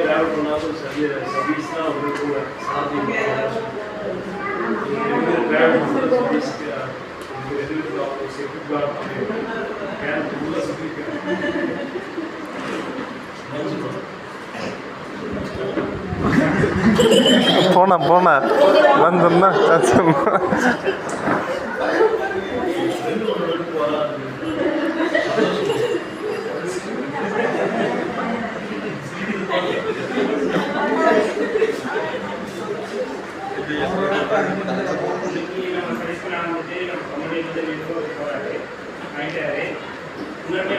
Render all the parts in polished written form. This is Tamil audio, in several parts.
ட்ராவல் பண்ணாலும் சர்வீஸ் தான் வந்து கூட சாத்தியம் ட்ராவல் பண்ணுறது சர்வீஸ்க்கு போனா வந்தோம்னா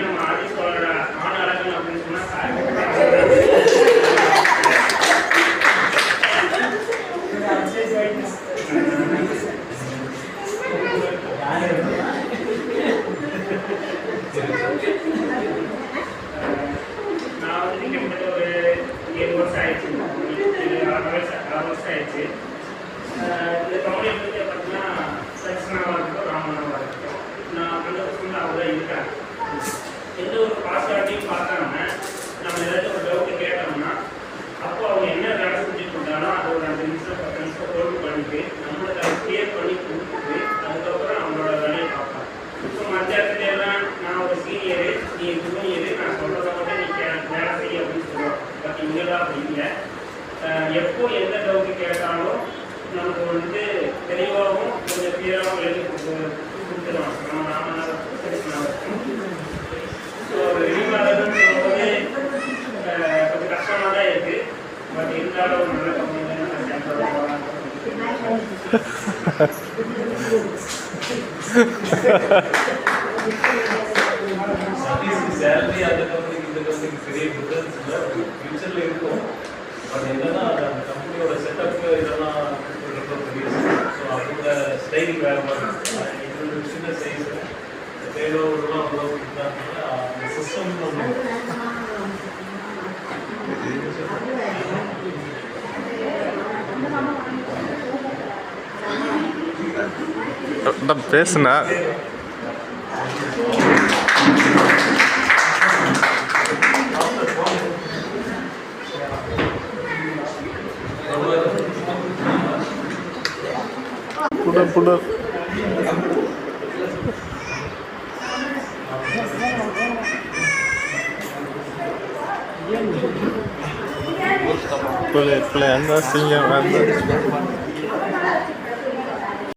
நம்ம ஆதிஸ்கோளோட ஆண் அழகன் அப்படின்னு சொன்னா நான் வந்து கிட்டத்தட்ட ஒரு 7 வருஷம் ஆயிடுச்சு, 6 வருஷம் ஆயிடுச்சு. இந்த கம்பெனியை பற்றி பார்த்தீங்கன்னா சக்சனாவாக இருக்கட்டும், ராமனாவாக இருக்கட்டும், நான் 2 வருஷம் அவங்க தான் இருக்கிறேன். எந்த ஒரு பாஸ்டாட்டையும் பார்க்காம நம்ம ஏதாச்சும் ஒரு டவுட்டு கேட்டோம்னா அப்போ அவங்க என்ன வேலை செஞ்சுட்டு இருந்தாலும் அதை ஒரு 5 நிமிஷம் 10 நிமிஷம் ஹோல்டு பண்ணிட்டு நம்மளுக்கு அதை கிளியர் பண்ணி கொடுத்துட்டு அதுக்கப்புறம் அவங்களோட வேலையை பார்ப்பாங்க. இப்போ மற்ற இடத்துல எல்லாம் நான் ஒரு சீனியரு, நீ ஜூனியரு, நான் சொல்கிறத மட்டும் நீ வேலை செய்ய அப்படின்னு சொல்லுவோம். பட் இங்கெல்லாம் அப்படி இல்லை. எப்போ எந்த டவுட்டு கேட்டாலும் நமக்கு வந்து தெளிவாகவும் கொஞ்சம் கிளியராகவும் எழுதி கொடுத்துருவாங்க. நம்ம ராமநாத ஸோ வெளிநாடுன்னு சொல்லும்போது கொஞ்சம் கஷ்டமாக தான் இருக்குது. பட் இருந்தாலும் ஒரு நல்ல கம்பெனி சேலரி அந்த கம்பெனிக்கு இந்த கம்பெனிக்கு பெரிய டிஃபரன்ஸ் இல்லை, ஃபியூச்சரில் இருக்கும். பட் என்னன்னா அந்த கம்பெனியோட செட்டப் இதெல்லாம் பெரிய. ஸோ அதோட ஸ்டைல் வேறு மாதிரி இது சின்ன சைஸ் பேரோடலாம் அவ்வளோ இருந்தாங்கன்னா அந்த சிஸ்டம் பேசுனா புடர் boleh anda singgah anda